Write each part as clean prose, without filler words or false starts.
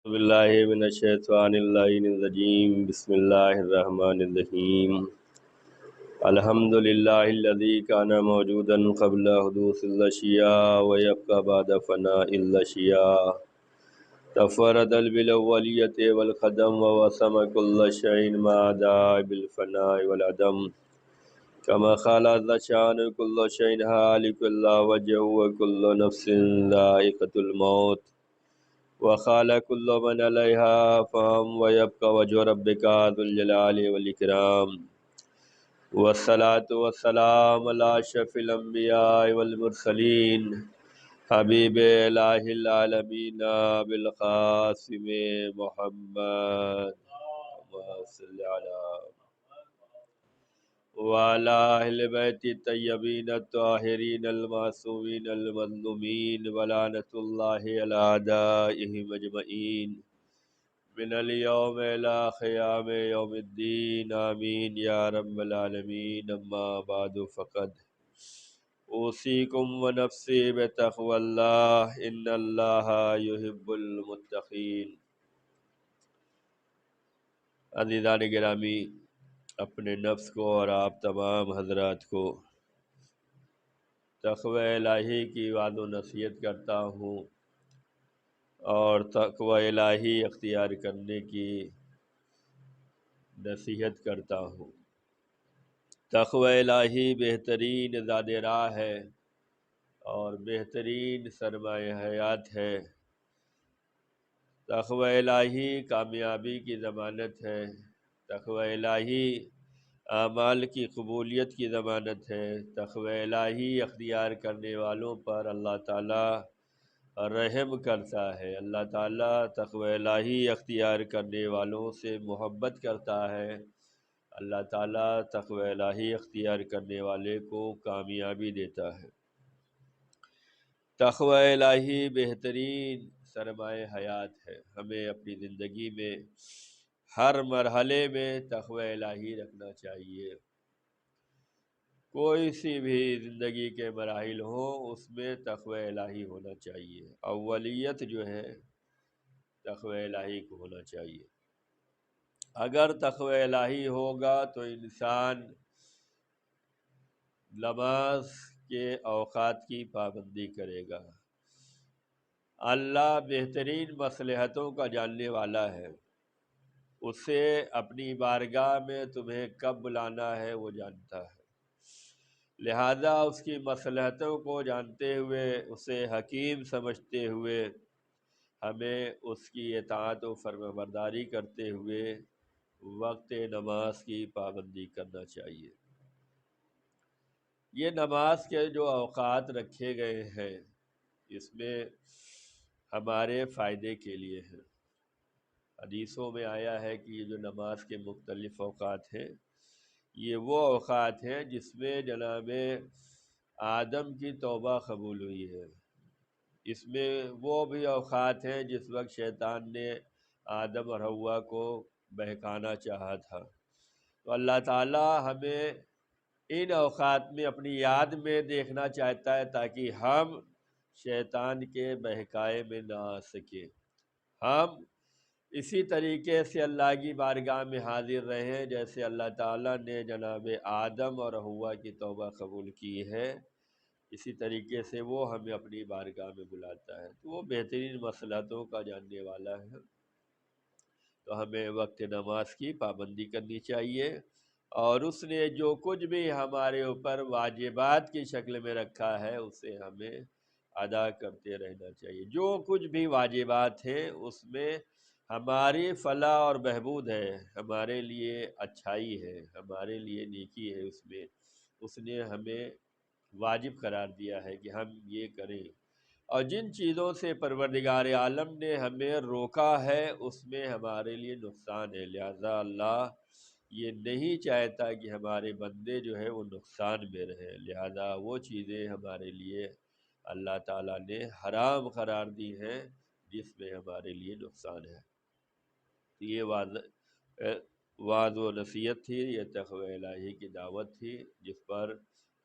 باللہ من الشیطان اللعین الرجیم بسم اللہ الرحمن الرحیم الحمد للہ الذی کان موجودا قبل حدوث الاشیاء ویبقى بعد فناء الاشیاء تفرد بالاولیۃ والقدم ووسم كل شیء ما داع بالفناء والعدم كما قال عز شان كل شیء هالک الا وجهه وكل نفس ذائقة الموت وقال كل من عليها فان ويبقى وجه ربك ذو الجلال والإكرام والصلاة والسلام على أشرف الأنبياء والمرسلين حبيب إله العالمين بالقاسم محمد اللهم صل على وعلى أهل بيت الطيبين الطاهرين المعصومين المظلومين ولعنة الله على أعدائهم أجمعين من اليوم إلى قيام يوم الدين آمين يا رب العالمين أما بعد فقد أوصيكم ونفسي بتقوى الله إن الله يحب المتقين۔ عزیزان گرامی، اپنے نفس کو اور آپ تمام حضرات کو تقوی الہی کی وعظ و نصیحت کرتا ہوں اور تقوی الہی اختیار کرنے کی نصیحت کرتا ہوں۔ تقوی الہی بہترین زاد راہ ہے اور بہترین سرمایہ حیات ہے۔ تقوی الہی کامیابی کی ضمانت ہے۔ تقوی الہی اعمال کی قبولیت کی ضمانت ہے۔ تقوی الہی اختیار کرنے والوں پر اللہ تعالی رحم کرتا ہے۔ اللہ تعالی تقوی الہی اختیار کرنے والوں سے محبت کرتا ہے۔ اللہ تعالی تقوی الہی اختیار کرنے والے کو کامیابی دیتا ہے۔ تقوی الہی بہترین سرمایہ حیات ہے۔ ہمیں اپنی زندگی میں ہر مرحلے میں تقوی الہی رکھنا چاہیے۔ کوئی سی بھی زندگی کے مراحل ہوں، اس میں تقوی الہی ہونا چاہیے۔ اولیت جو ہے تقوی الہی کو ہونا چاہیے۔ اگر تقوی الہی ہوگا تو انسان نماز کے اوقات کی پابندی کرے گا۔ اللہ بہترین مصلحتوں کا جاننے والا ہے۔ اسے اپنی بارگاہ میں تمہیں کب بلانا ہے وہ جانتا ہے، لہذا اس کی مصلحتوں کو جانتے ہوئے، اسے حکیم سمجھتے ہوئے، ہمیں اس کی اطاعت و فرمانبرداری کرتے ہوئے وقت نماز کی پابندی کرنا چاہیے۔ یہ نماز کے جو اوقات رکھے گئے ہیں، اس میں ہمارے فائدے کے لیے ہیں۔ حدیثوں میں آیا ہے کہ یہ جو نماز کے مختلف اوقات ہیں، یہ وہ اوقات ہیں جس میں جناب آدم کی توبہ قبول ہوئی ہے۔ اس میں وہ بھی اوقات ہیں جس وقت شیطان نے آدم اور حوا کو بہکانا چاہا تھا۔ تو اللہ تعالی ہمیں ان اوقات میں اپنی یاد میں دیکھنا چاہتا ہے تاکہ ہم شیطان کے بہکائے میں نہ آ سکیں۔ ہم اسی طریقے سے اللہ کی بارگاہ میں حاضر رہیں جیسے اللہ تعالیٰ نے جناب آدم اور حوا کی توبہ قبول کی ہے، اسی طریقے سے وہ ہمیں اپنی بارگاہ میں بلاتا ہے۔ تو وہ بہترین مصلحتوں کا جاننے والا ہے، تو ہمیں وقت نماز کی پابندی کرنی چاہیے، اور اس نے جو کچھ بھی ہمارے اوپر واجبات کی شکل میں رکھا ہے اسے ہمیں ادا کرتے رہنا چاہیے۔ جو کچھ بھی واجبات ہیں اس میں ہماری فلاح اور بہبود ہے، ہمارے لیے اچھائی ہے، ہمارے لیے نیکی ہے، اس نے ہمیں واجب قرار دیا ہے کہ ہم یہ کریں، اور جن چیزوں سے پروردگار عالم نے ہمیں روکا ہے اس میں ہمارے لیے نقصان ہے، لہذا اللہ یہ نہیں چاہتا کہ ہمارے بندے جو ہے وہ نقصان میں رہیں، لہذا وہ چیزیں ہمارے لیے اللہ تعالیٰ نے حرام قرار دی ہیں جس میں ہمارے لیے نقصان ہے۔ یہ وعظ و نصیحت تھی، یہ تقوی الہی کی دعوت تھی، جس پر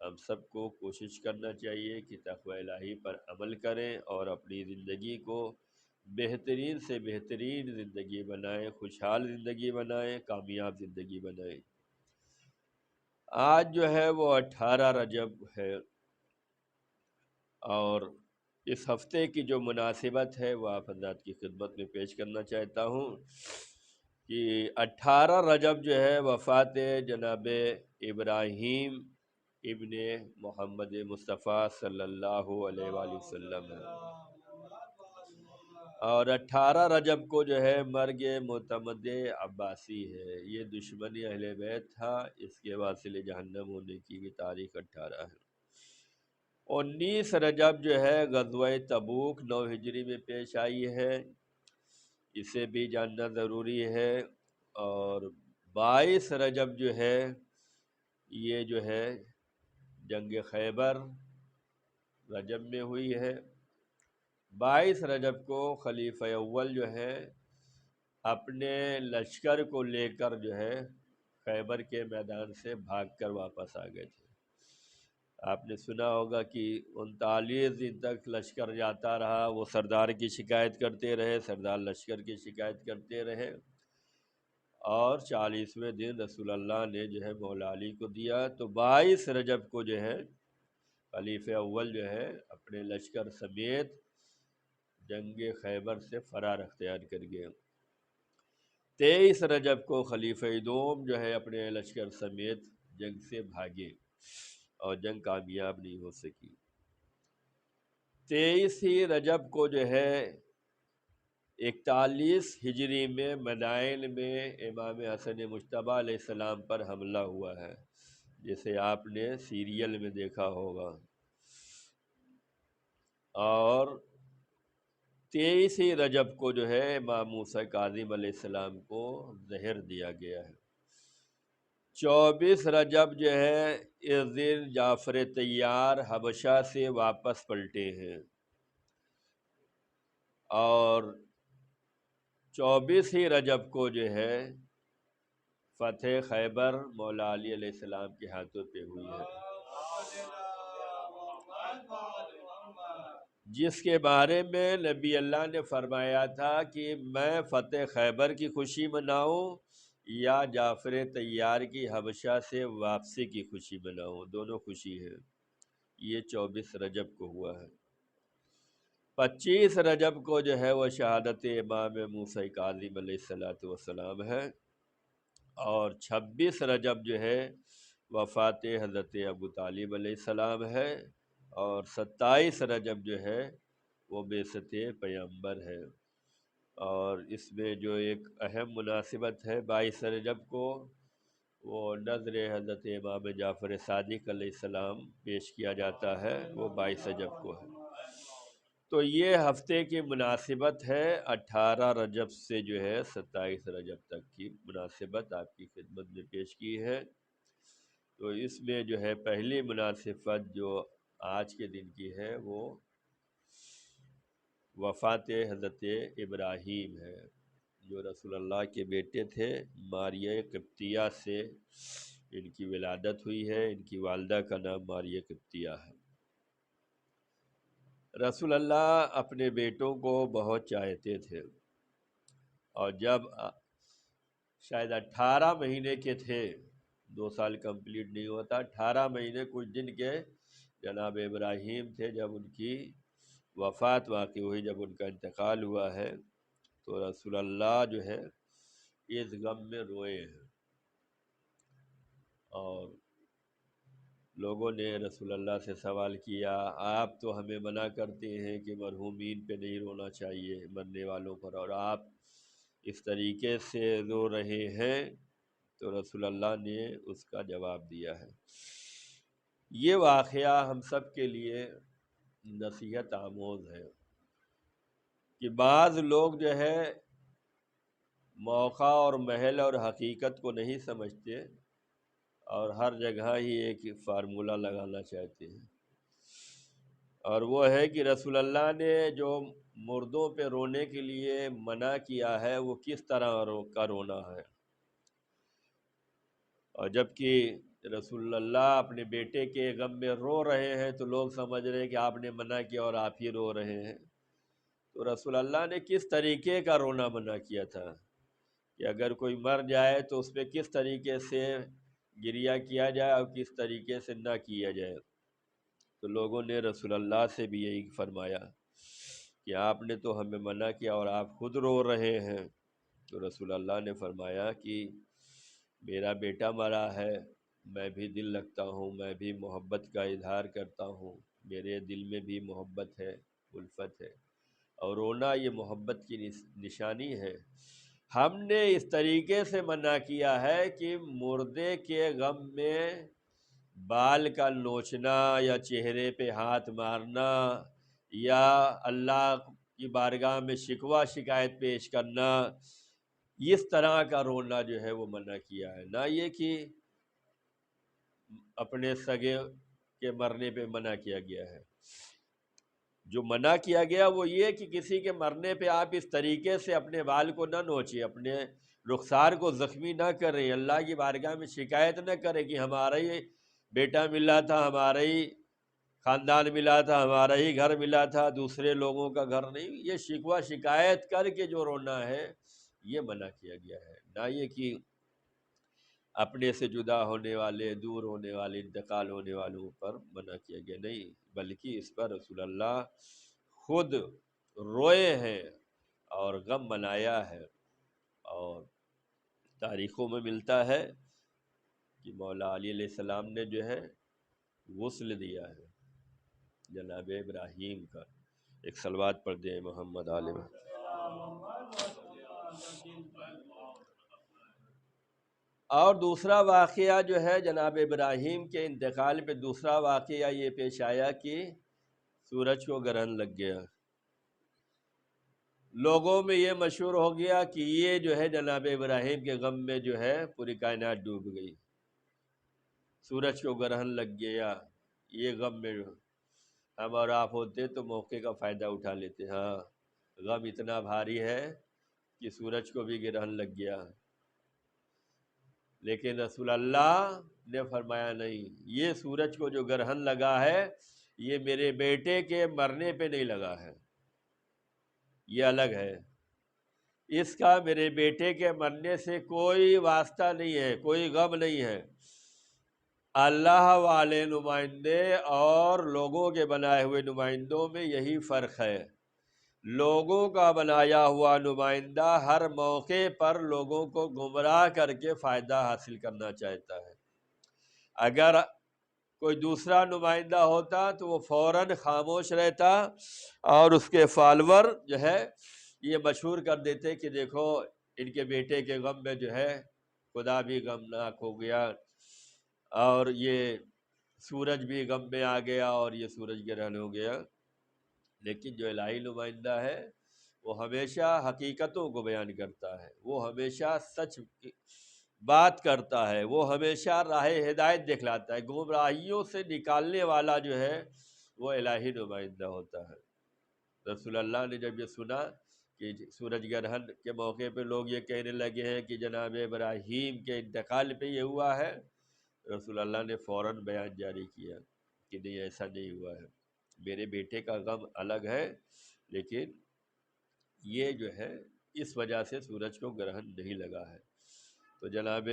ہم سب کو کوشش کرنا چاہیے کہ تقوی الہی پر عمل کریں اور اپنی زندگی کو بہترین سے بہترین زندگی بنائیں، خوشحال زندگی بنائیں، کامیاب زندگی بنائیں۔ آج جو ہے وہ 18 رجب ہے، اور اس ہفتے کی جو مناسبت ہے وہ آپ حضرات کی خدمت میں پیش کرنا چاہتا ہوں کہ 18 رجب جو ہے وفات جناب ابراہیم ابن محمد مصطفیٰ صلی اللہ علیہ وآلہ وسلم ہے، اور 18 رجب کو جو ہے مرگ معتمد عباسی ہے۔ یہ دشمنی اہل بیت تھا، اس کے واصل جہنم ہونے کی بھی تاریخ 18 ہے۔ 19 رجب جو ہے غزوہ تبوک 9 ہجری میں پیش آئی ہے، اسے بھی جاننا ضروری ہے۔ اور 22 رجب جو ہے یہ جو ہے جنگ خیبر رجب میں ہوئی ہے۔ 22 رجب کو خلیفہ اول جو ہے اپنے لشکر کو لے کر جو ہے خیبر کے میدان سے بھاگ کر واپس آ گئے تھے۔ آپ نے سنا ہوگا کہ 39 دن تک لشکر جاتا رہا، وہ سردار کی شکایت کرتے رہے، سردار لشکر کی شکایت کرتے رہے، اور 40ویں دن رسول اللہ نے جو ہے مولا علی کو دیا۔ تو 22 رجب کو جو ہے خلیفہ اول جو ہے اپنے لشکر سمیت جنگ خیبر سے فرار اختیار کر گئے۔ 23 رجب کو خلیفہ دوم جو ہے اپنے لشکر سمیت جنگ سے بھاگے اور جنگ کامیاب نہیں ہو سکی۔ 23 ہی رجب کو جو ہے 41 ہجری میں مدائن میں امام حسن مجتبیٰ علیہ السلام پر حملہ ہوا ہے، جسے آپ نے سیریل میں دیکھا ہوگا۔ اور 23 ہی رجب کو جو ہے امام موسیٰ کاظم علیہ السلام کو زہر دیا گیا ہے۔ 24 رجب جو ہے اس دن جعفر طیار حبشہ سے واپس پلٹے ہیں، اور 24 ہی رجب کو جو ہے فتح خیبر مولا علی علیہ السلام کے ہاتھوں پہ ہوئی ہے، جس کے بارے میں نبی اللہ نے فرمایا تھا کہ میں فتح خیبر کی خوشی مناؤں یا جعفر طیار کی حبشہ سے واپسی کی خوشی مناؤں، دونوں خوشی ہے۔ یہ 24 رجب کو ہوا ہے۔ 25 رجب کو جو ہے وہ شہادت امام موسیٰ کاظم علیہ السلام ہے، اور 26 رجب جو ہے وفات حضرت ابو طالب علیہ السلام ہے، اور 27 رجب جو ہے وہ بعثت پیغمبر ہے۔ اور اس میں جو ایک اہم مناسبت ہے 22 رجب کو، وہ نذر حضرت امام جعفر صادق علیہ السلام پیش کیا جاتا ہے، وہ 22 رجب کو ہے۔ تو یہ ہفتے کی مناسبت ہے 18 رجب سے جو ہے 27 رجب تک کی مناسبت آپ کی خدمت میں پیش کی ہے۔ تو اس میں جو ہے پہلی مناسبت جو آج کے دن کی ہے وہ وفات حضرت ابراہیم ہے، جو رسول اللہ کے بیٹے تھے۔ ماریہ قبطیہ سے ان کی ولادت ہوئی ہے، ان کی والدہ کا نام ماریہ قبطیہ ہے۔ رسول اللہ اپنے بیٹوں کو بہت چاہتے تھے، اور جب شاید 18 مہینے کے تھے، 2 سال کمپلیٹ نہیں ہوتا، 18 مہینے کچھ دن کے جناب ابراہیم تھے جب ان کی وفات واقع ہوئی، جب ان کا انتقال ہوا ہے، تو رسول اللہ جو ہے اس غم میں روئے ہیں۔ اور لوگوں نے رسول اللہ سے سوال کیا، آپ تو ہمیں منع کرتے ہیں کہ مرحومین پہ نہیں رونا چاہیے، مرنے والوں پر، اور آپ اس طریقے سے رو رہے ہیں؟ تو رسول اللہ نے اس کا جواب دیا ہے۔ یہ واقعہ ہم سب کے لیے نصیحت آموز ہے کہ بعض لوگ جو ہے موقع اور محل اور حقیقت کو نہیں سمجھتے، اور ہر جگہ ہی ایک فارمولہ لگانا چاہتے ہیں، اور وہ ہے کہ رسول اللہ نے جو مردوں پہ رونے کے لیے منع کیا ہے وہ کس طرح کا رونا ہے، اور جبکہ رسول اللہ اپنے بیٹے کے غم میں رو رہے ہیں تو لوگ سمجھ رہے ہیں کہ آپ نے منع کیا اور آپ ہی رو رہے ہیں۔ تو رسول اللہ نے کس طریقے کا رونا منع کیا تھا کہ اگر کوئی مر جائے تو اس پہ کس طریقے سے گریہ کیا جائے اور کس طریقے سے نہ کیا جائے۔ تو لوگوں نے رسول اللہ سے بھی یہی فرمایا کہ آپ نے تو ہمیں منع کیا اور آپ خود رو رہے ہیں۔ تو رسول اللہ نے فرمایا کہ میرا بیٹا مرا ہے، میں بھی دل لگتا ہوں، میں بھی محبت کا اظہار کرتا ہوں، میرے دل میں بھی محبت ہے، الفت ہے، اور رونا یہ محبت کی نشانی ہے۔ ہم نے اس طریقے سے منع کیا ہے کہ مردے کے غم میں بال کا نوچنا یا چہرے پہ ہاتھ مارنا یا اللہ کی بارگاہ میں شکوہ شکایت پیش کرنا، اس طرح کا رونا جو ہے وہ منع کیا ہے۔ نہ یہ کہ اپنے سگے کے مرنے پہ منع کیا گیا ہے۔ جو منع کیا گیا وہ یہ کہ کسی کے مرنے پہ آپ اس طریقے سے اپنے بال کو نہ نوچیں، اپنے رخسار کو زخمی نہ کریں، اللہ کی بارگاہ میں شکایت نہ کریں کہ ہمارا ہی بیٹا ملا تھا، ہمارا ہی خاندان ملا تھا، ہمارا ہی گھر ملا تھا، دوسرے لوگوں کا گھر نہیں۔ یہ شکوہ شکایت کر کے جو رونا ہے یہ منع کیا گیا ہے، نہ یہ کہ اپنے سے جدا ہونے والے، دور ہونے والے، انتقال ہونے والوں پر منع کیا گیا نہیں، بلکہ اس پر رسول اللہ خود روئے ہیں اور غم منایا ہے۔ اور تاریخوں میں ملتا ہے کہ مولا علی علیہ السلام نے جو ہے غسل دیا ہے جناب ابراہیم کا۔ ایک صلوات پڑھ دیں محمد علیہ۔ اور دوسرا واقعہ جو ہے جناب ابراہیم کے انتقال پہ دوسرا واقعہ یہ پیش آیا کہ سورج کو گرہن لگ گیا۔ لوگوں میں یہ مشہور ہو گیا کہ یہ جو ہے جناب ابراہیم کے غم میں جو ہے پوری کائنات ڈوب گئی، سورج کو گرہن لگ گیا، یہ غم میں ہم اور آپ ہوتے تو موقع کا فائدہ اٹھا لیتے، ہاں غم اتنا بھاری ہے کہ سورج کو بھی گرہن لگ گیا، لیکن رسول اللہ نے فرمایا نہیں، یہ سورج کو جو گرہن لگا ہے یہ میرے بیٹے کے مرنے پہ نہیں لگا ہے، یہ الگ ہے، اس کا میرے بیٹے کے مرنے سے کوئی واسطہ نہیں ہے، کوئی غم نہیں ہے۔ اللہ والے نمائندے اور لوگوں کے بنائے ہوئے نمائندوں میں یہی فرق ہے، لوگوں کا بنایا ہوا نمائندہ ہر موقع پر لوگوں کو گمراہ کر کے فائدہ حاصل کرنا چاہتا ہے، اگر کوئی دوسرا نمائندہ ہوتا تو وہ فوراً خاموش رہتا اور اس کے فالور جو ہے یہ مشہور کر دیتے کہ دیکھو ان کے بیٹے کے غم میں جو ہے خدا بھی غمناک ہو گیا اور یہ سورج بھی غم میں آ گیا اور یہ سورج گرہن ہو گیا۔ لیکن جو الہی نمائندہ ہے وہ ہمیشہ حقیقتوں کو بیان کرتا ہے، وہ ہمیشہ سچ بات کرتا ہے، وہ ہمیشہ راہ ہدایت دکھلاتا ہے، گمراہیوں سے نکالنے والا جو ہے وہ الہی نمائندہ ہوتا ہے۔ رسول اللہ نے جب یہ سنا کہ سورج گرہن کے موقع پہ لوگ یہ کہنے لگے ہیں کہ جناب ابراہیم کے انتقال پہ یہ ہوا ہے، رسول اللہ نے فوراً بیان جاری کیا کہ نہیں ایسا نہیں ہوا ہے، میرے بیٹے کا غم الگ ہے، لیکن یہ جو ہے اس وجہ سے سورج کو گرہن نہیں لگا ہے۔ تو جناب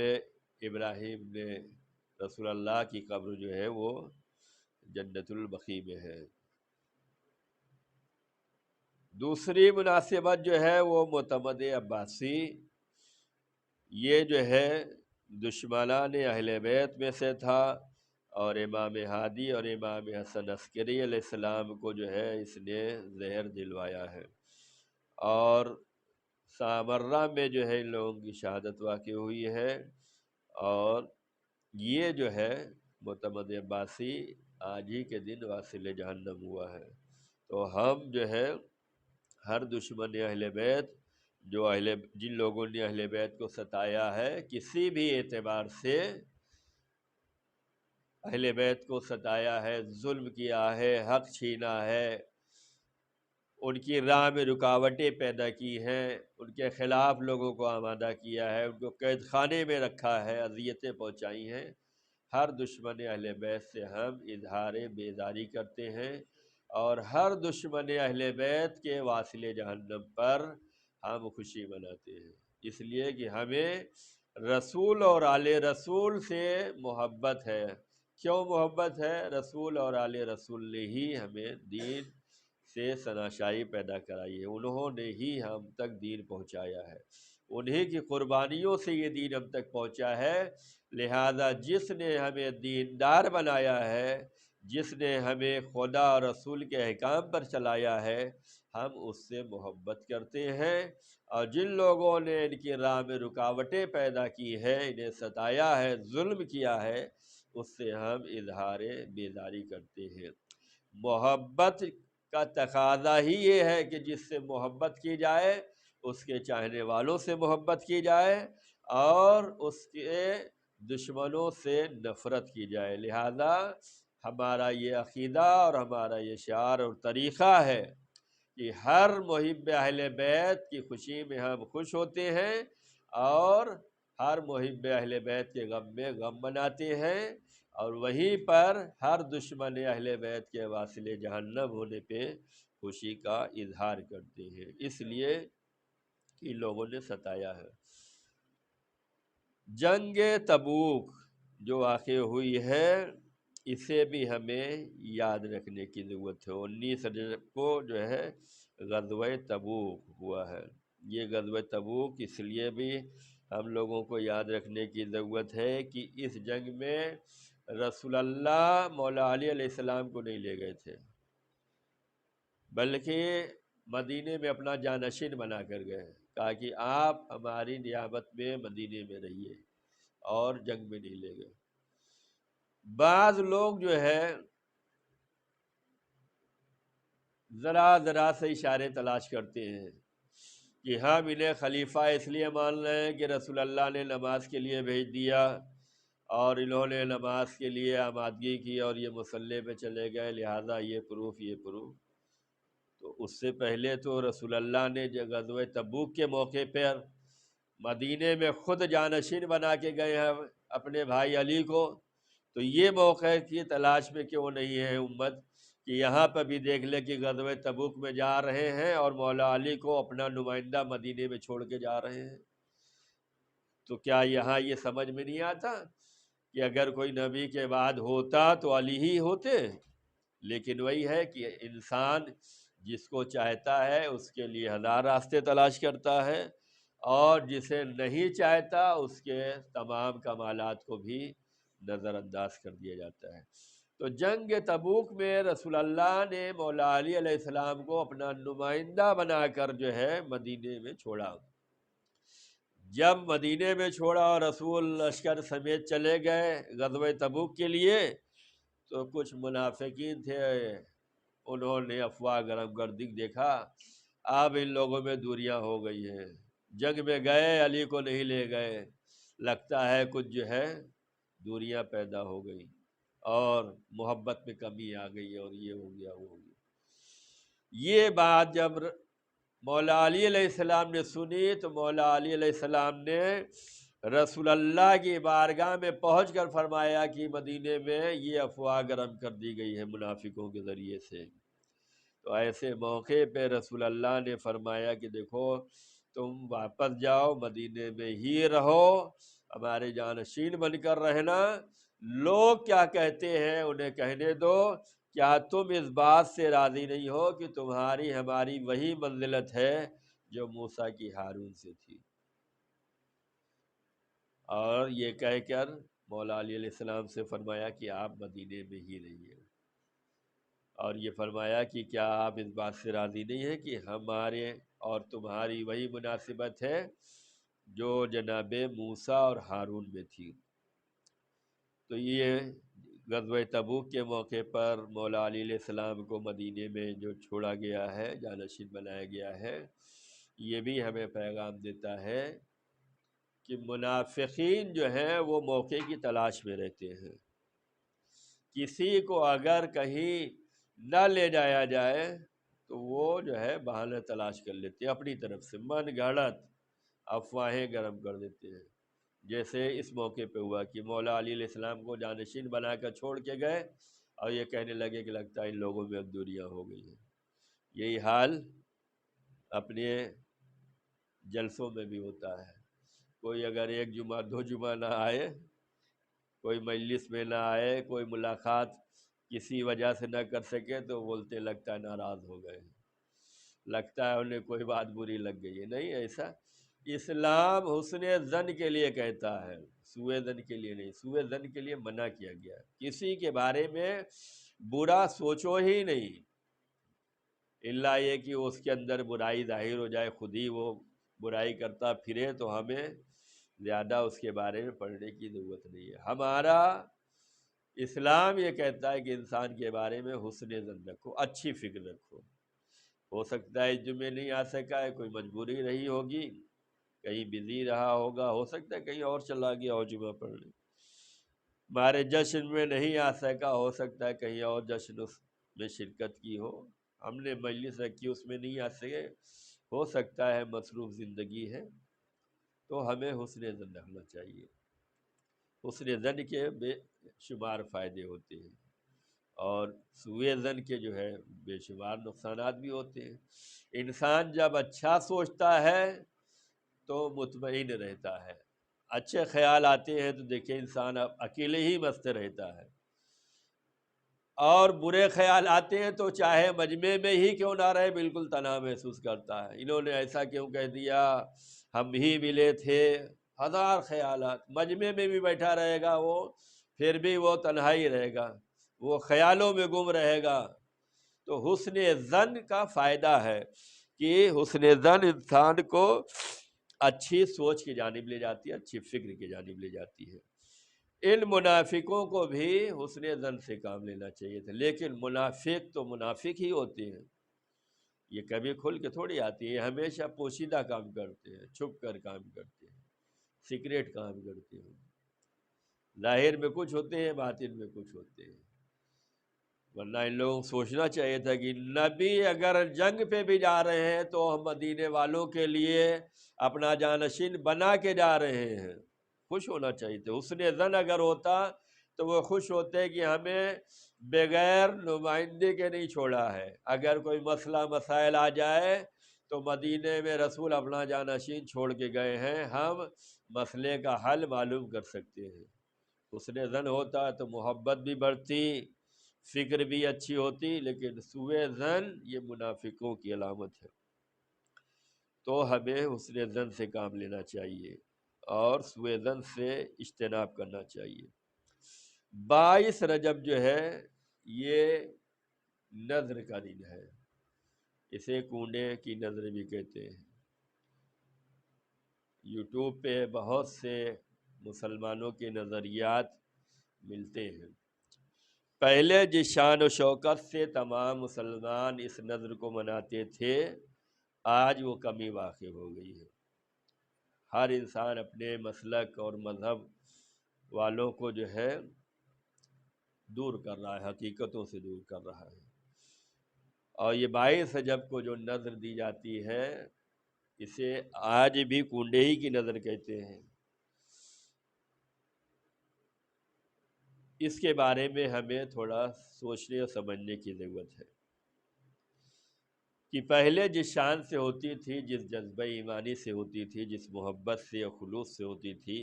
ابراہیم نے رسول اللہ کی قبر جو ہے وہ جنت البقیع میں ہے۔ دوسری مناسبت جو ہے وہ معتمد عباسی، یہ جو ہے دشمنان اہل بیت میں سے تھا اور امام ہادی اور امام حسن عسکری علیہ السلام کو جو ہے اس نے زہر دلوایا ہے، اور سامرہ میں جو ہے ان لوگوں کی شہادت واقع ہوئی ہے، اور یہ جو ہے معتمد عباسی آج ہی کے دن واصل جہنم ہوا ہے۔ تو ہم جو ہے ہر دشمن اہل بیت جن لوگوں نے اہل بیت کو ستایا ہے، کسی بھی اعتبار سے اہل بیت کو ستایا ہے، ظلم کیا ہے، حق چھینا ہے، ان کی راہ میں رکاوٹیں پیدا کی ہیں، ان کے خلاف لوگوں کو آمادہ کیا ہے، ان کو قید خانے میں رکھا ہے، اذیتیں پہنچائی ہیں، ہر دشمن اہل بیت سے ہم اظہار بیزاری کرتے ہیں اور ہر دشمن اہل بیت کے واصل جہنم پر ہم خوشی مناتے ہیں، اس لیے کہ ہمیں رسول اور آل رسول سے محبت ہے۔ کیوں محبت ہے؟ رسول اور آل رسول نے ہی ہمیں دین سے شناسائی پیدا کرائی ہے، انہوں نے ہی ہم تک دین پہنچایا ہے، انہی کی قربانیوں سے یہ دین ہم تک پہنچا ہے۔ لہذا جس نے ہمیں دیندار بنایا ہے، جس نے ہمیں خدا اور رسول کے احکام پر چلایا ہے، ہم اس سے محبت کرتے ہیں، اور جن لوگوں نے ان کی راہ میں رکاوٹیں پیدا کی ہے، انہیں ستایا ہے، ظلم کیا ہے، اس سے ہم اظہار بیزاری کرتے ہیں۔ محبت کا تقاضا ہی یہ ہے کہ جس سے محبت کی جائے اس کے چاہنے والوں سے محبت کی جائے اور اس کے دشمنوں سے نفرت کی جائے۔ لہذا ہمارا یہ عقیدہ اور ہمارا یہ شعار اور طریقہ ہے کہ ہر محب اہل بیت کی خوشی میں ہم خوش ہوتے ہیں اور ہر محب اہل بیت کے غم میں غم مناتے ہیں، اور وہیں پر ہر دشمن اہل بیت کے واصل جہنم ہونے پہ خوشی کا اظہار کرتے ہیں، اس لیے کہ لوگوں نے ستایا ہے۔ جنگ تبوک جو واقع ہوئی ہے، اسے بھی ہمیں یاد رکھنے کی ضرورت ہے۔ 19 رجب کو جو ہے غزوہ تبوک ہوا ہے۔ یہ غزوہ تبوک اس لیے بھی ہم لوگوں کو یاد رکھنے کی ضرورت ہے کہ اس جنگ میں رسول اللہ مولا علی علیہ السلام کو نہیں لے گئے تھے، بلکہ مدینے میں اپنا جانشین بنا کر گئے، کہا کہ آپ ہماری نیابت میں مدینے میں رہیے، اور جنگ میں نہیں لے گئے۔ بعض لوگ جو ہے ذرا سے اشارے تلاش کرتے ہیں کہ ہم انہیں خلیفہ اس لیے مان رہے ہیں کہ رسول اللہ نے نماز کے لیے بھیج دیا اور انہوں نے نماز کے لیے آمادگی کی اور یہ مصلی پہ چلے گئے، لہٰذا یہ پروف۔ تو اس سے پہلے تو رسول اللہ نے غزوہ تبوک کے موقع پر مدینے میں خود جانشین بنا کے گئے ہیں اپنے بھائی علی کو، تو یہ موقع کی تلاش میں کیوں نہیں ہے امت کہ یہاں پہ بھی دیکھ لے کہ غزوہ تبوک میں جا رہے ہیں اور مولا علی کو اپنا نمائندہ مدینے میں چھوڑ کے جا رہے ہیں؟ تو کیا یہاں یہ سمجھ میں نہیں آتا کہ اگر کوئی نبی کے بعد ہوتا تو علی ہی ہوتے؟ لیکن وہی ہے کہ انسان جس کو چاہتا ہے اس کے لیے ہزار راستے تلاش کرتا ہے، اور جسے نہیں چاہتا اس کے تمام کمالات کو بھی نظر انداز کر دیا جاتا ہے۔ تو جنگ تبوک میں رسول اللہ نے مولا علی علیہ السلام کو اپنا نمائندہ بنا کر جو ہے مدینے میں چھوڑا۔ جب مدینے میں چھوڑا اور رسول لشکر سمیت چلے گئے غزوہ تبوک کے لیے، تو کچھ منافقین تھے، انہوں نے افواہ گرم کر دیکھا اب ان لوگوں میں دوریاں ہو گئی ہیں، جنگ میں گئے علی کو نہیں لے گئے، لگتا ہے کچھ جو ہے دوریاں پیدا ہو گئی اور محبت میں کمی آ گئی اور یہ ہو گیا وہ ہو گیا۔ یہ بات جب مولا علی علیہ السلام نے سنی تو مولا علی علیہ السلام نے رسول اللہ کی بارگاہ میں پہنچ کر فرمایا کہ مدینے میں یہ افواہ گرم کر دی گئی ہے منافقوں کے ذریعے سے۔ تو ایسے موقع پہ رسول اللہ نے فرمایا کہ دیکھو تم واپس جاؤ، مدینے میں ہی رہو، ہمارے جانشین بن کر رہنا، لوگ کیا کہتے ہیں انہیں کہنے دو، کیا تم اس بات سے راضی نہیں ہو کہ تمہاری ہماری وہی منزلت ہے جو موسیٰ کی ہارون سے تھی؟ اور یہ کہہ کر مولا علی علیہ السلام سے فرمایا کہ آپ مدینے میں ہی رہیے، اور یہ فرمایا کہ کیا آپ اس بات سے راضی نہیں ہیں کہ ہمارے اور تمہاری وہی مناسبت ہے جو جناب موسیٰ اور ہارون میں تھی؟ تو یہ غزوہ تبوک کے موقع پر مولا علی علیہ السلام کو مدینے میں جو چھوڑا گیا ہے، جانشین بنایا گیا ہے، یہ بھی ہمیں پیغام دیتا ہے کہ منافقین جو ہیں وہ موقع کی تلاش میں رہتے ہیں، کسی کو اگر کہیں نہ لے جایا جائے تو وہ جو ہے بہانے تلاش کر لیتے ہیں، اپنی طرف سے من گھڑت افواہیں گرم کر دیتے ہیں، جیسے اس موقع پہ ہوا کہ مولا علی علیہ السلام کو جانشین بنا کر چھوڑ کے گئے اور یہ کہنے لگے کہ لگتا ہے ان لوگوں میں اب دوریاں ہو گئی ہیں۔ یہی حال اپنے جلسوں میں بھی ہوتا ہے، کوئی اگر ایک جمعہ 2 جمعہ نہ آئے، کوئی مجلس میں نہ آئے، کوئی ملاقات کسی وجہ سے نہ کر سکے تو بولتے لگتا ہے ناراض ہو گئے، لگتا ہے انہیں کوئی بات بری لگ گئی ہے۔ نہیں ایسا، اسلام حسن ظن کے لیے کہتا ہے، سوء ظن کے لیے نہیں۔ سوء ظن کے لیے منع کیا گیا ہے، کسی کے بارے میں برا سوچو ہی نہیں، الا یہ کہ اس کے اندر برائی ظاہر ہو جائے، خود ہی وہ برائی کرتا پھرے تو ہمیں زیادہ اس کے بارے میں پڑھنے کی ضرورت نہیں ہے۔ ہمارا اسلام یہ کہتا ہے کہ انسان کے بارے میں حسن ظن رکھو، اچھی فکر رکھو۔ ہو سکتا ہے اس جمعے نہیں آ سکا ہے، کوئی مجبوری رہی ہوگی، کہیں بزی رہا ہوگا، ہو سکتا ہے کہیں اور چلا گیا ہو جمعہ پڑھنے، ہمارے جشن میں نہیں آ سکا، ہو سکتا ہے کہیں اور جشن اس میں شرکت کی ہو، ہم نے مجلس رکھی اس میں نہیں آ سکے، ہو سکتا ہے مصروف زندگی ہے، تو ہمیں حسن ظن رکھنا چاہیے۔ حسن ظن کے بے شمار فائدے ہوتے ہیں، اور سوء ظن کے جو ہے بے شمار نقصانات بھی ہوتے ہیں۔ انسان جب اچھا سوچتا ہے تو مطمئن رہتا ہے، اچھے خیال آتے ہیں تو دیکھیں انسان اب اکیلے ہی مست رہتا ہے، اور برے خیال آتے ہیں تو چاہے مجمع میں ہی کیوں نہ رہے بالکل تنہا محسوس کرتا ہے، انہوں نے ایسا کیوں کہہ دیا، ہم ہی ملے تھے، ہزار خیالات، مجمع میں بھی بیٹھا رہے گا وہ، پھر بھی وہ تنہا ہی رہے گا، وہ خیالوں میں گم رہے گا۔ تو حسن ظن کا فائدہ ہے کہ حسن ظن انسان کو اچھی سوچ کی جانب لے جاتی ہے، اچھی فکر کی جانب لے جاتی ہے۔ ان منافقوں کو بھی حسن ظن سے کام لینا چاہیے تھا، لیکن منافق تو منافق ہی ہوتے ہیں، یہ کبھی کھل کے تھوڑی آتی ہے، یہ ہمیشہ پوشیدہ کام کرتے ہیں، چھپ کر کام کرتے ہیں، سیکریٹ کام کرتے ہیں، ظاہر میں کچھ ہوتے ہیں، باطن میں کچھ ہوتے ہیں۔ ورنہ ان لوگوں کو سوچنا چاہیے تھا کہ نبی اگر جنگ پہ بھی جا رہے ہیں تو ہم مدینے والوں کے لیے اپنا جانشین بنا کے جا رہے ہیں، خوش ہونا چاہیے تھا۔ حسن ظن اگر ہوتا تو وہ خوش ہوتے کہ ہمیں بغیر نمائندے کے نہیں چھوڑا ہے، اگر کوئی مسئلہ مسائل آ جائے تو مدینے میں رسول اپنا جانشین چھوڑ کے گئے ہیں، ہم مسئلے کا حل معلوم کر سکتے ہیں۔ حسن ظن ہوتا تو محبت بھی بڑھتی، فکر بھی اچھی ہوتی، لیکن سوء ظن یہ منافقوں کی علامت ہے۔ تو ہمیں حسن ظن سے کام لینا چاہیے اور سوء ظن سے اجتناب کرنا چاہیے۔ 22 رجب جو ہے یہ نذر کا دن ہے، اسے کنڈے کی نذر بھی کہتے ہیں۔ یوٹیوب پہ بہت سے مسلمانوں کے نظریات ملتے ہیں۔ پہلے جس شان و شوکت سے تمام مسلمان اس نذر کو مناتے تھے، آج وہ کمی واقع ہو گئی ہے۔ ہر انسان اپنے مسلک اور مذہب والوں کو جو ہے دور کر رہا ہے، حقیقتوں سے دور کر رہا ہے، اور یہ 22 رجب کو جو نذر دی جاتی ہے اسے آج بھی کنڈے ہی کی نذر کہتے ہیں۔ اس کے بارے میں ہمیں تھوڑا سوچنے اور سمجھنے کی ضرورت ہے کہ پہلے جس شان سے ہوتی تھی، جس جذبہ ایمانی سے ہوتی تھی، جس محبت سے اور خلوص سے ہوتی تھی،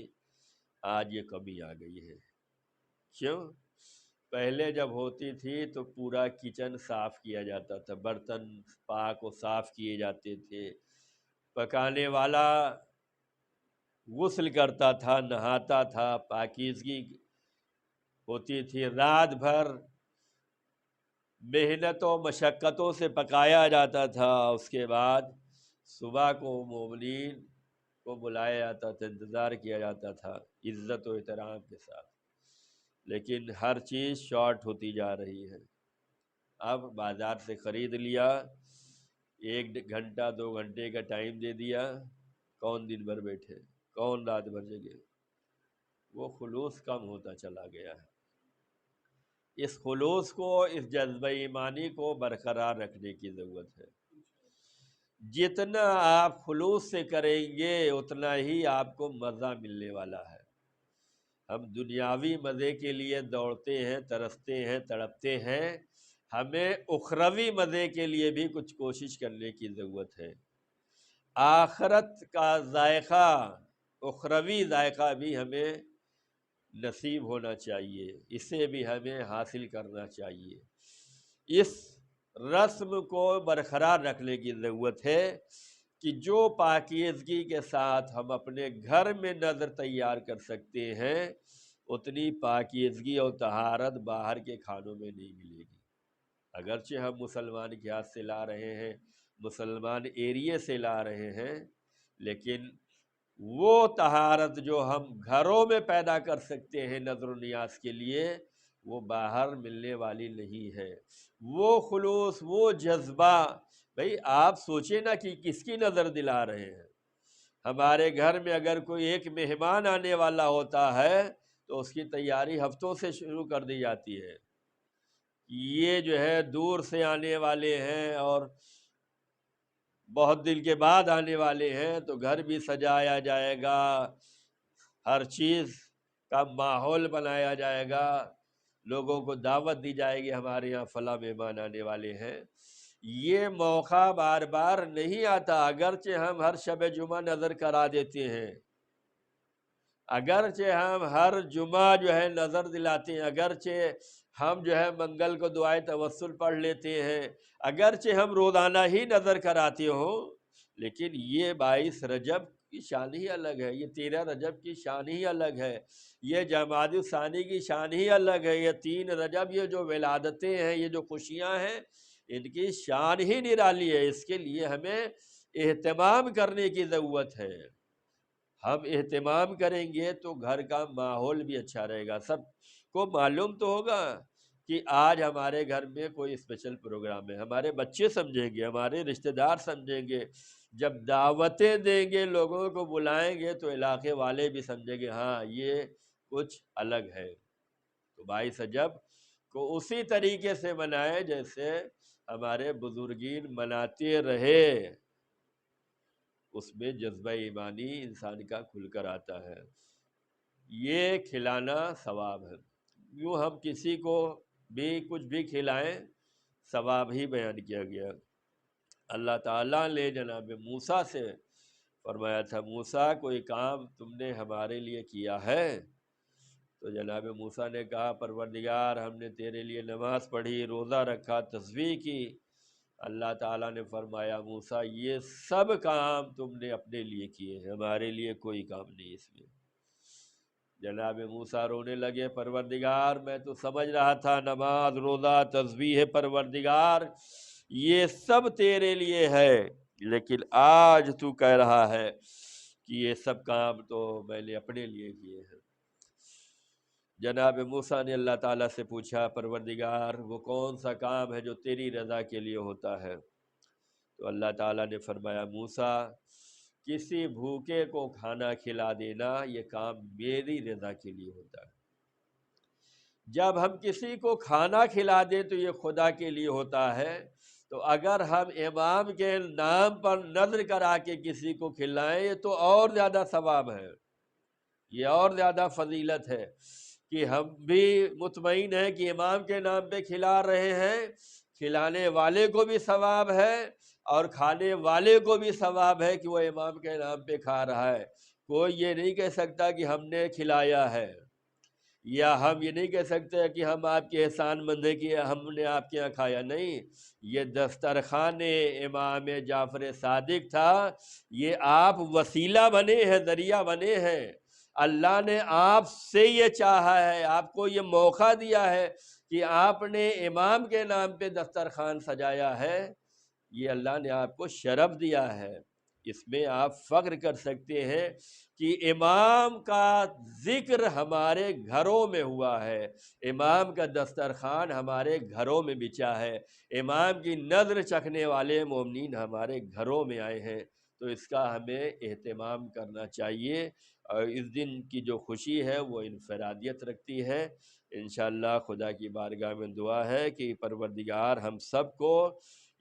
آج یہ کمی آ گئی ہے۔ کیوں؟ پہلے جب ہوتی تھی تو پورا کچن صاف کیا جاتا تھا، برتن پاک و صاف کیے جاتے تھے، پکانے والا غسل کرتا تھا، نہاتا تھا، پاکیزگی ہوتی تھی، رات بھر محنت و مشقتوں سے پکایا جاتا تھا، اس کے بعد صبح کو مومنین کو بلایا جاتا تھا، انتظار کیا جاتا تھا عزت و احترام کے ساتھ۔ لیکن ہر چیز شارٹ ہوتی جا رہی ہے، اب بازار سے خرید لیا، 1 گھنٹہ 2 گھنٹے کا ٹائم دے دیا، کون دن بھر بیٹھے، کون رات بھر جگے، وہ خلوص کم ہوتا چلا گیا ہے۔ اس خلوص کو، اس جذبہ ایمانی کو برقرار رکھنے کی ضرورت ہے۔ جتنا آپ خلوص سے کریں گے اتنا ہی آپ کو مزہ ملنے والا ہے۔ ہم دنیاوی مزے کے لیے دوڑتے ہیں، ترستے ہیں، تڑپتے ہیں، ہمیں اخروی مزے کے لیے بھی کچھ کوشش کرنے کی ضرورت ہے۔ آخرت کا ذائقہ، اخروی ذائقہ بھی ہمیں نصیب ہونا چاہیے، اسے بھی ہمیں حاصل کرنا چاہیے۔ اس رسم کو برقرار رکھنے کی ضرورت ہے کہ جو پاکیزگی کے ساتھ ہم اپنے گھر میں نظر تیار کر سکتے ہیں، اتنی پاکیزگی اور طہارت باہر کے کھانوں میں نہیں ملے گی۔ اگرچہ ہم مسلمان کے ہاتھ سے لا رہے ہیں، مسلمان ایریے سے لا رہے ہیں، لیکن وہ طہارت جو ہم گھروں میں پیدا کر سکتے ہیں نظر و نیاز کے لیے، وہ باہر ملنے والی نہیں ہے۔ وہ خلوص، وہ جذبہ، بھئی آپ سوچیں نا کہ کس کی نظر دلا رہے ہیں۔ ہمارے گھر میں اگر کوئی ایک مہمان آنے والا ہوتا ہے تو اس کی تیاری ہفتوں سے شروع کر دی جاتی ہے۔ یہ جو ہے دور سے آنے والے ہیں اور بہت دن کے بعد آنے والے ہیں، تو گھر بھی سجایا جائے گا، ہر چیز کا ماحول بنایا جائے گا، لوگوں کو دعوت دی جائے گی ہمارے یہاں فلاں مہمان آنے والے ہیں۔ یہ موقع بار بار نہیں آتا، اگرچہ ہم ہر شب جمعہ نظر کرا دیتے ہیں، اگرچہ ہم ہر جمعہ جو ہے نظر دلاتے ہیں، اگرچہ ہم جو ہے منگل کو دعائے توسل پڑھ لیتے ہیں، اگرچہ ہم روزانہ ہی نظر کراتے ہوں، لیکن یہ 22 رجب کی شان ہی الگ ہے، یہ 13 رجب کی شان ہی الگ ہے، یہ جمادی الثانی کی شان ہی الگ ہے، یہ 3 رجب، یہ جو ولادتیں ہیں، یہ جو خوشیاں ہیں، ان کی شان ہی نرالی ہے۔ اس کے لیے ہمیں اہتمام کرنے کی ضرورت ہے۔ ہم اہتمام کریں گے تو گھر کا ماحول بھی اچھا رہے گا۔ سب کو معلوم تو ہوگا کہ آج ہمارے گھر میں کوئی اسپیشل پروگرام ہے، ہمارے بچے سمجھیں گے، ہمارے رشتہ دار سمجھیں گے، جب دعوتیں دیں گے، لوگوں کو بلائیں گے، تو علاقے والے بھی سمجھیں گے ہاں یہ کچھ الگ ہے۔ تو 22 رجب کو اسی طریقے سے منائیں جیسے ہمارے بزرگین مناتے رہے، اس میں جذبہ ایمانی انسان کا کھل کر آتا ہے۔ یہ کھلانا ثواب ہے، یوں ہم کسی کو بھی کچھ بھی کھلائیں ثواب ہی بیان کیا گیا۔ اللہ تعالیٰ نے جناب موسیٰ سے فرمایا تھا، موسیٰ کوئی کام تم نے ہمارے لیے کیا ہے؟ تو جناب موسیٰ نے کہا پروردگار ہم نے تیرے لیے نماز پڑھی، روزہ رکھا، تسبیح کی۔ اللہ تعالیٰ نے فرمایا موسیٰ یہ سب کام تم نے اپنے لیے کیے ہیں، ہمارے لیے کوئی کام نہیں اس میں۔ جناب موسیٰ رونے لگے، پروردگار میں تو سمجھ رہا تھا نماز، روزہ، تسبیح، پروردگار یہ سب تیرے لیے ہے، لیکن آج تو کہہ رہا ہے کہ یہ سب کام تو میں نے اپنے لیے کیے ہیں۔ جناب موسیٰ نے اللہ تعالیٰ سے پوچھا پروردگار وہ کون سا کام ہے جو تیری رضا کے لیے ہوتا ہے؟ تو اللہ تعالیٰ نے فرمایا موسیٰ کسی بھوکے کو کھانا کھلا دینا یہ کام میری رضا کے لیے ہوتا ہے۔ جب ہم کسی کو کھانا کھلا دیں تو یہ خدا کے لیے ہوتا ہے، تو اگر ہم امام کے نام پر نذر کرا کے کسی کو کھلائیں یہ تو اور زیادہ ثواب ہے، یہ اور زیادہ فضیلت ہے کہ ہم بھی مطمئن ہیں کہ امام کے نام پہ کھلا رہے ہیں، کھلانے والے کو بھی ثواب ہے اور کھانے والے کو بھی ثواب ہے کہ وہ امام کے نام پہ کھا رہا ہے۔ کوئی یہ نہیں کہہ سکتا کہ ہم نے کھلایا ہے، یا ہم یہ نہیں کہہ سکتے کہ ہم آپ کے احسان مند ہیں کہ ہم نے آپ کے یہاں کھایا، نہیں، یہ دسترخوان امام جعفر صادق تھا، یہ آپ وسیلہ بنے ہیں، ذریعہ بنے ہیں۔ اللہ نے آپ سے یہ چاہا ہے، آپ کو یہ موقع دیا ہے کہ آپ نے امام کے نام پہ دسترخوان سجایا ہے، یہ اللہ نے آپ کو شرف دیا ہے۔ اس میں آپ فخر کر سکتے ہیں کہ امام کا ذکر ہمارے گھروں میں ہوا ہے، امام کا دسترخوان ہمارے گھروں میں بچا ہے، امام کی نظر چکھنے والے مومنین ہمارے گھروں میں آئے ہیں، تو اس کا ہمیں اہتمام کرنا چاہیے۔ اور اس دن کی جو خوشی ہے وہ انفرادیت رکھتی ہے۔ انشاءاللہ خدا کی بارگاہ میں دعا ہے کہ پروردگار ہم سب کو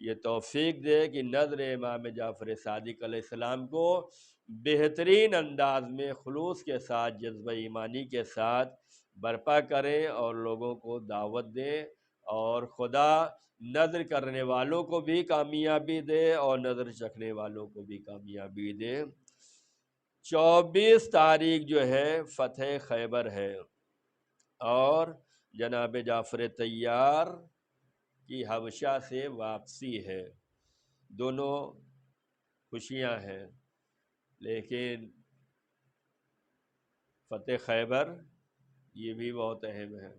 یہ توفیق دے کہ نذر امام جعفر صادق علیہ السلام کو بہترین انداز میں خلوص کے ساتھ جذبہ ایمانی کے ساتھ برپا کریں اور لوگوں کو دعوت دیں، اور خدا نظر کرنے والوں کو بھی کامیابی دے اور نظر رکھنے والوں کو بھی کامیابی دے۔ 24 تاریخ جو ہے فتح خیبر ہے، اور جناب جعفر طیار کی حبشہ سے واپسی ہے۔ دونوں خوشیاں ہیں، لیکن فتح خیبر یہ بھی بہت اہم ہے۔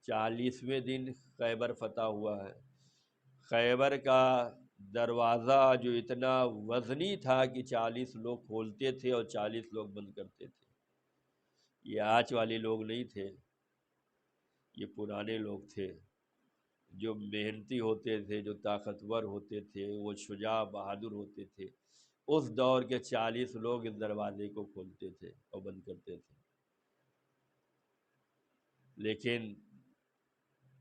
40ویں دن خیبر فتح ہوا ہے۔ خیبر کا دروازہ جو اتنا وزنی تھا کہ 40 لوگ کھولتے تھے اور 40 لوگ بند کرتے تھے۔ یہ آج والے لوگ نہیں تھے، یہ پرانے لوگ تھے جو محنتی ہوتے تھے، جو طاقتور ہوتے تھے، وہ شجاع بہادر ہوتے تھے۔ اس دور کے 40 لوگ اس دروازے کو کھولتے تھے اور بند کرتے تھے۔ لیکن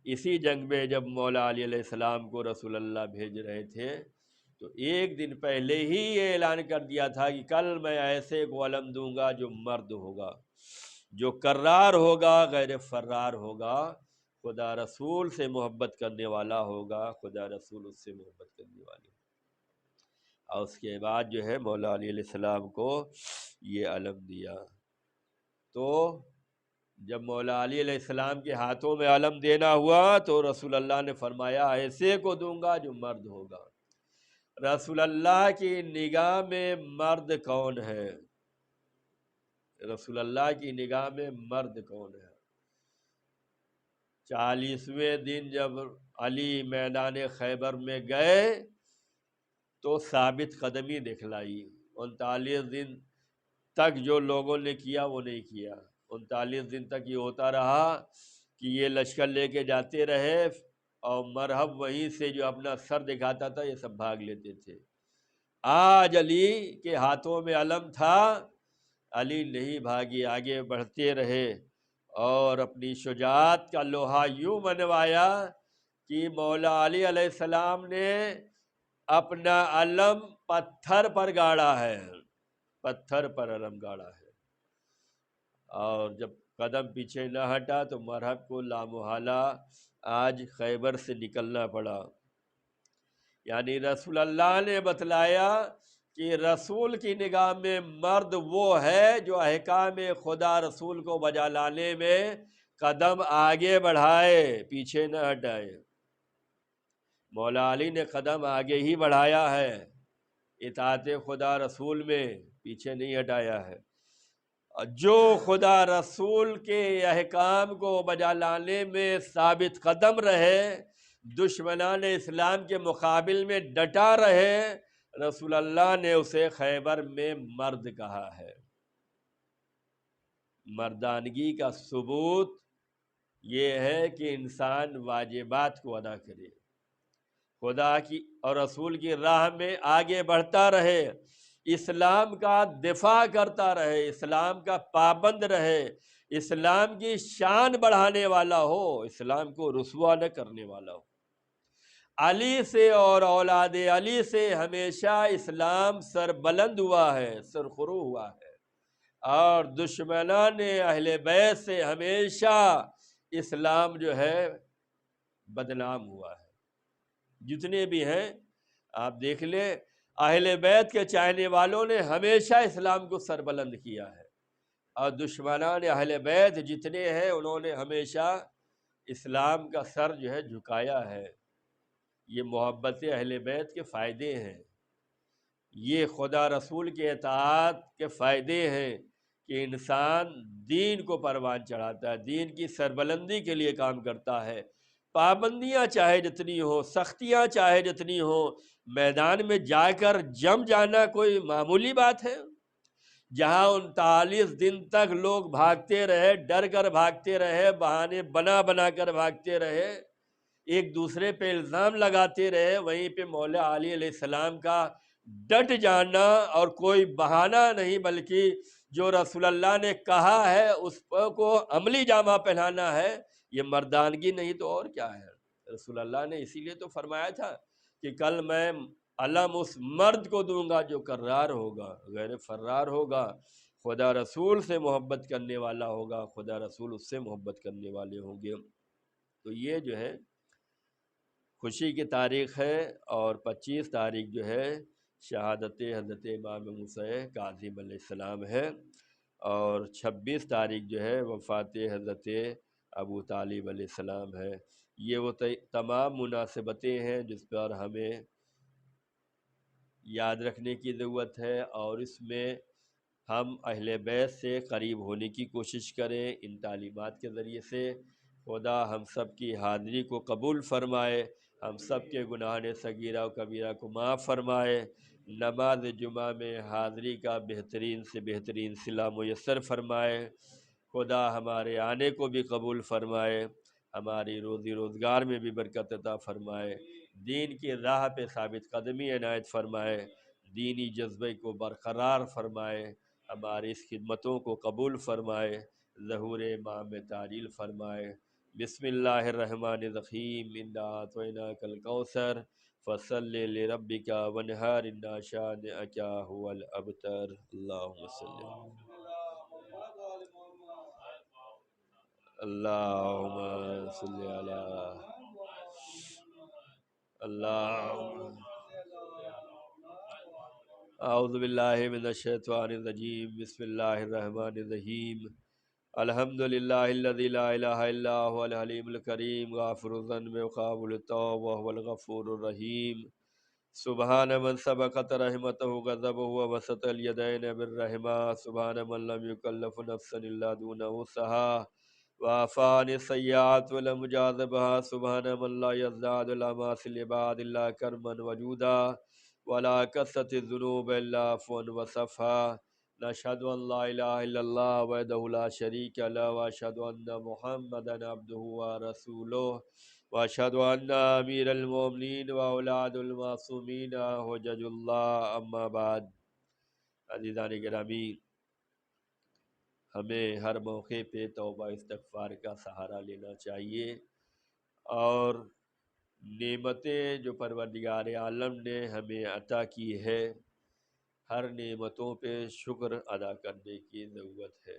اسی جنگ میں جب مولا علی علیہ السلام کو رسول اللہ بھیج رہے تھے تو ایک دن پہلے ہی یہ اعلان کر دیا تھا کہ کل میں ایسے کو علم دوں گا جو مرد ہوگا، جو کرار ہوگا، غیر فرار ہوگا، خدا رسول سے محبت کرنے والا ہوگا، خدا رسول اس سے محبت کرنے والے ہوگا۔ اور اس کے بعد جو ہے مولا علی علیہ السلام کو یہ علم دیا۔ تو جب مولا علی علیہ السلام کے ہاتھوں میں علم دینا ہوا تو رسول اللہ نے فرمایا ایسے کو دوں گا جو مرد ہوگا۔ رسول اللہ کی نگاہ میں مرد کون ہے؟ رسول اللہ کی نگاہ میں مرد کون ہے؟ 40ویں دن جب علی میدان خیبر میں گئے تو ثابت قدمی دکھلائی۔ 39 دن تک جو لوگوں نے کیا وہ نہیں کیا۔ 39 دن تک یہ ہوتا رہا کہ یہ لشکر لے کے جاتے رہے اور مرہب وہیں سے جو اپنا سر دکھاتا تھا یہ سب بھاگ لیتے تھے۔ آج علی کے ہاتھوں میں علم تھا، علی نہیں بھاگی، آگے بڑھتے رہے اور اپنی شجاعت کا لوہا یوں منوایا کہ مولا علی علیہ السلام نے اپنا علم پتھر پر گاڑا ہے، پتھر پر علم گاڑا ہے۔ اور جب قدم پیچھے نہ ہٹا تو مرہب کو لامحالہ آج خیبر سے نکلنا پڑا۔ یعنی رسول اللہ نے بتلایا کہ رسول کی نگاہ میں مرد وہ ہے جو احکام خدا رسول کو بجا لانے میں قدم آگے بڑھائے، پیچھے نہ ہٹائے۔ مولا علی نے قدم آگے ہی بڑھایا ہے، اطاعت خدا رسول میں پیچھے نہیں ہٹایا ہے۔ جو خدا رسول کے احکام کو بجا لانے میں ثابت قدم رہے، دشمنان اسلام کے مقابل میں ڈٹا رہے، رسول اللہ نے اسے خیبر میں مرد کہا ہے۔ مردانگی کا ثبوت یہ ہے کہ انسان واجبات کو ادا کرے، خدا کی اور رسول کی راہ میں آگے بڑھتا رہے، اسلام کا دفاع کرتا رہے، اسلام کا پابند رہے، اسلام کی شان بڑھانے والا ہو، اسلام کو رسوا نہ کرنے والا ہو۔ علی سے اور اولاد علی سے ہمیشہ اسلام سر بلند ہوا ہے، سرخرو ہوا ہے، اور دشمنان اہل بیت سے ہمیشہ اسلام جو ہے بدنام ہوا ہے۔ جتنے بھی ہیں آپ دیکھ لیں، اہل بیت کے چاہنے والوں نے ہمیشہ اسلام کو سربلند کیا ہے، اور دشمنان اہل بیت جتنے ہیں انہوں نے ہمیشہ اسلام کا سر جو ہے جھکایا ہے۔ یہ محبت اہل بیت کے فائدے ہیں، یہ خدا رسول کے اطاعت کے فائدے ہیں کہ انسان دین کو پروان چڑھاتا ہے، دین کی سربلندی کے لیے کام کرتا ہے۔ پابندیاں چاہے جتنی ہو، سختیاں چاہے جتنی ہو، میدان میں جا کر جم جانا کوئی معمولی بات ہے؟ جہاں 39 دن تک لوگ بھاگتے رہے، ڈر کر بھاگتے رہے، بہانے بنا بنا کر بھاگتے رہے، ایک دوسرے پہ الزام لگاتے رہے، وہیں پہ مولا علی علیہ السلام کا ڈٹ جانا اور کوئی بہانہ نہیں بلکہ جو رسول اللہ نے کہا ہے اس کو عملی جامہ پہنانا ہے، یہ مردانگی نہیں تو اور کیا ہے؟ رسول اللہ نے اسی لیے تو فرمایا تھا کہ کل میں علم اس مرد کو دوں گا جو کرار ہوگا، غیر فرار ہوگا، خدا رسول سے محبت کرنے والا ہوگا، خدا رسول اس سے محبت کرنے والے ہوں گے۔ تو یہ جو ہے خوشی کی تاریخ ہے، اور 25 تاریخ جو ہے شہادت حضرت امام موسیٰ کاظم علیہ السلام ہے، اور 26 تاریخ جو ہے وفات حضرت ابو طالب علیہ السلام ہے۔ یہ وہ تمام مناسبتیں ہیں جس پر ہمیں یاد رکھنے کی ضرورت ہے، اور اس میں ہم اہل بیت سے قریب ہونے کی کوشش کریں ان تعلیمات کے ذریعے سے۔ خدا ہم سب کی حاضری کو قبول فرمائے، ہم سب کے گناہ صغیرہ و کبیرہ کو معاف فرمائے، نماز جمعہ میں حاضری کا بہترین سے بہترین صلہ میسر فرمائے، خدا ہمارے آنے کو بھی قبول فرمائے، ہماری روزی روزگار میں بھی برکت عطا فرمائے، دین کی راہ پہ ثابت قدمی عنایت فرمائے، دینی جذبے کو برقرار فرمائے، ہماری اس خدمتوں کو قبول فرمائے، ظہور امام میں تعلیل فرمائے۔ بسم اللہ الرحمن الرحیم، انا اعطیناک الکوثر فصل لربک وانحر ان شانئک هو الابتر۔ اللہم صلی اللہم صلی علی اللہم اعوذ باللہ من الشیطان الرجیم، بسم اللہ الرحمن الرحیم، الحمد للہ الذی لا الہ الا هو الحلیم الکریم، غافر الذنب وقابل التوب وهو الغفور الرحیم، سبحان من سبقت رحمتہ غضبہ وبسط الیدین بالرحمہ، سبحان من لم یکلف نفسا الا دون وسعها وعفى عن السیئات ولم یجاز بها، سبحان من لا یزداد العماس العباد الا کرما وجودا ولا کثرت الذنوب الا عفوا وصفحا، نشهد ان لا الہ الا اللہ وحدہ لا شریک له واشهد ان محمدا عبدہ ورسولہ واشهد ان امیر المومنین واولاد المعصومین حجج اللہ، اما بعد۔ عزیزان گرامی، ہمیں ہر موقع پہ توبہ استغفار کا سہارا لینا چاہیے، اور نعمتیں جو پروردگار عالم نے ہمیں عطا کی ہے، ہر نعمتوں پہ شکر ادا کرنے کی ضرورت ہے۔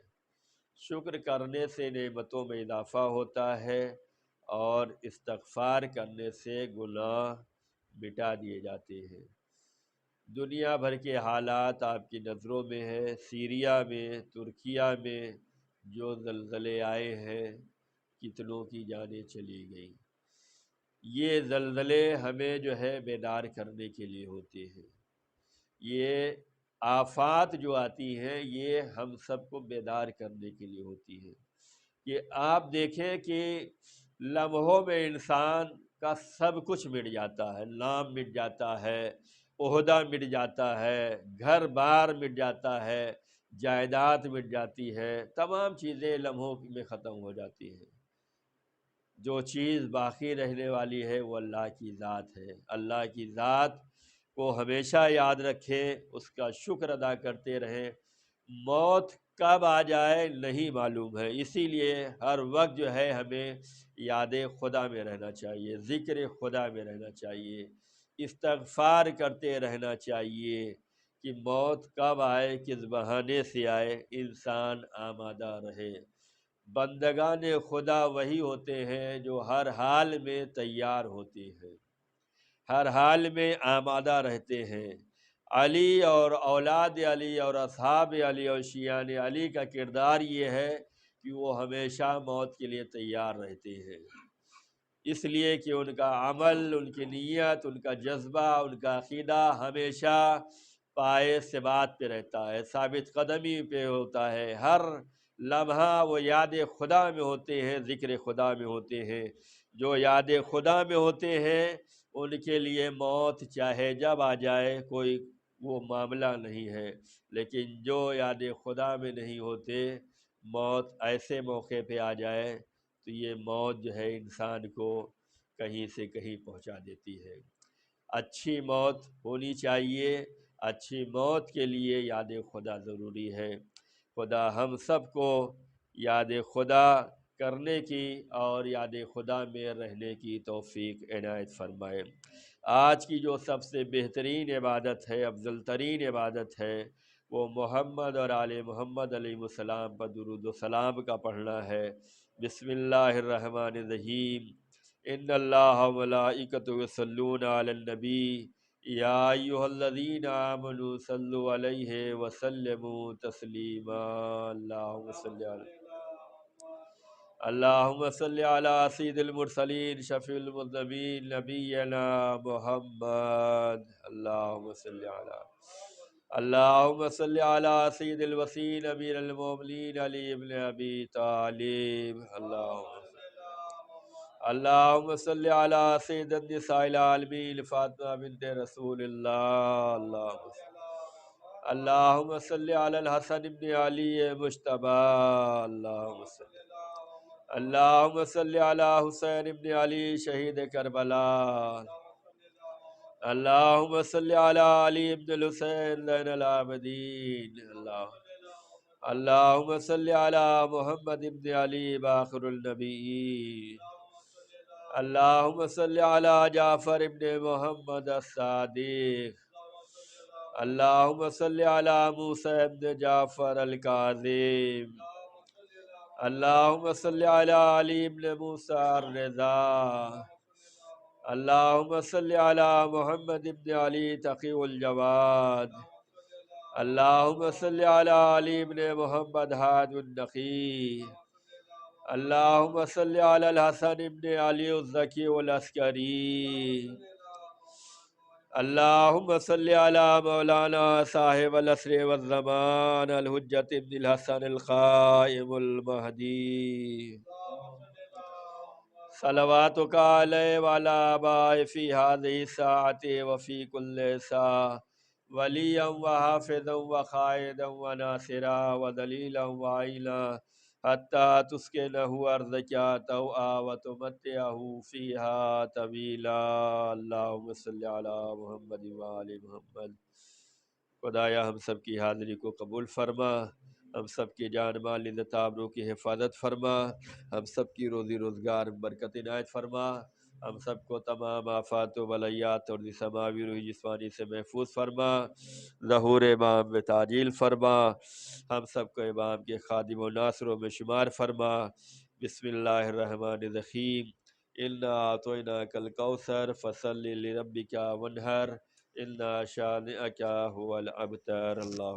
شکر کرنے سے نعمتوں میں اضافہ ہوتا ہے، اور استغفار کرنے سے گناہ مٹا دیے جاتے ہیں۔ دنیا بھر کے حالات آپ کی نظروں میں ہے، سیریا میں، ترکیہ میں جو زلزلے آئے ہیں، کتنوں کی جانیں چلی گئیں۔ یہ زلزلے ہمیں جو ہے بیدار کرنے کے لیے ہوتے ہیں، یہ آفات جو آتی ہیں یہ ہم سب کو بیدار کرنے کے لیے ہوتی ہے۔ کہ آپ دیکھیں کہ لمحوں میں انسان کا سب کچھ مٹ جاتا ہے، نام مٹ جاتا ہے، عہدہ مٹ جاتا ہے، گھر بار مٹ جاتا ہے، جائیداد مٹ جاتی ہے، تمام چیزیں لمحوں میں ختم ہو جاتی ہیں۔ جو چیز باقی رہنے والی ہے وہ اللہ کی ذات ہے۔ اللہ کی ذات کو ہمیشہ یاد رکھیں، اس کا شکر ادا کرتے رہیں۔ موت کب آ جائے نہیں معلوم ہے، اسی لیے ہر وقت جو ہے ہمیں یاد خدا میں رہنا چاہیے، ذکر خدا میں رہنا چاہیے، استغفار کرتے رہنا چاہیے کہ موت کب آئے، کس بہانے سے آئے، انسان آمادہ رہے۔ بندگان خدا وہی ہوتے ہیں جو ہر حال میں تیار ہوتے ہیں، ہر حال میں آمادہ رہتے ہیں۔ علی اور اولاد علی اور اصحاب علی اور شیعان علی کا کردار یہ ہے کہ وہ ہمیشہ موت کے لیے تیار رہتے ہیں، اس لیے کہ ان کا عمل، ان کی نیت، ان کا جذبہ، ان کا عقیدہ ہمیشہ پائے ثبات پہ رہتا ہے، ثابت قدمی پہ ہوتا ہے۔ ہر لمحہ وہ یاد خدا میں ہوتے ہیں، ذکر خدا میں ہوتے ہیں۔ جو یاد خدا میں ہوتے ہیں ان کے لیے موت چاہے جب آ جائے کوئی وہ معاملہ نہیں ہے، لیکن جو یاد خدا میں نہیں ہوتے، موت ایسے موقع پہ آ جائے تو یہ موت جو ہے انسان کو کہیں سے کہیں پہنچا دیتی ہے۔ اچھی موت ہونی چاہیے، اچھی موت کے لیے یاد خدا ضروری ہے۔ خدا ہم سب کو یاد خدا کرنے کی اور یاد خدا میں رہنے کی توفیق عنایت فرمائے۔ آج کی جو سب سے بہترین عبادت ہے، افضل ترین عبادت ہے، وہ محمد اور آل محمد علیہ السلام پر درود و سلام کا پڑھنا ہے۔ بسم اللہ الرحمن الرحیم، ان اللہ و ملائکتہ یصلون علی النبی یا ایھا الذین آمنوا صلوا علیہ وسلموا تسلیما۔ اللہم صلی علی سید المرسلین شفیع المذنبین نبینا محمد۔ اللہم صلی علی سید الوصین امیر المومنین علی ابن ابی طالب۔ اللہم صلی علی سید النساء العالمین فاطمہ بنت رسول اللہ۔ اللہم صلی علی الحسن بن علی مجتبی۔ اللہم صلی علی حسین بن علی شہید کربلا۔ اللہم صلی علی علی بن الحسین زین العابدین۔ اللہم صلی علی محمد بن علی باقر النبیین۔ اللہم صلی علی جعفر بن محمد الصادق۔ اللہم صلی علی موسیٰ بن جعفر الکاظم۔ اللہم صلی علی علی بن موسیٰ الرضا۔ اللہم صلی علی محمد بن علی تقی الجواد۔ اللہم صلی علی علی بن محمد ہاد النقی۔ اللہم صلی علی الحسن بن علی الزکی العسکری۔ اللہم صلی علی مولانا صاحب العصر والزمان الحجۃ ابن الحسن القائم المہدی۔ صلواتک علیہ وعلی آبائہ فی ہذہ الساعۃ وفی کل ساعۃ ولیا وحافظا وقائدا وناصرا ودلیلا وعینا حتی تسکنہ ارضک طوعا وتمتعہ فیہا طویلا۔ اللہم صلی علی محمد وآل محمد۔ خدایا ہم سب کی حاضری کو قبول فرما، ہم سب کی جان مال عزت آبرو کی حفاظت فرما، ہم سب کی روزی روزگار برکت عنایت فرما، ہم سب کو تمام آفات و بلیات اور سماوی روحی جسمانی سے محفوظ فرما، ظہور امام میں تعجیل فرما، ہم سب کو امام کے خادم و ناصروں میں شمار فرما۔ بسم اللہ الرحمن الرحیم، انا اعطیناک الکوثر فصل لربک وانحر ان شانئک هو الابتر۔ اللہ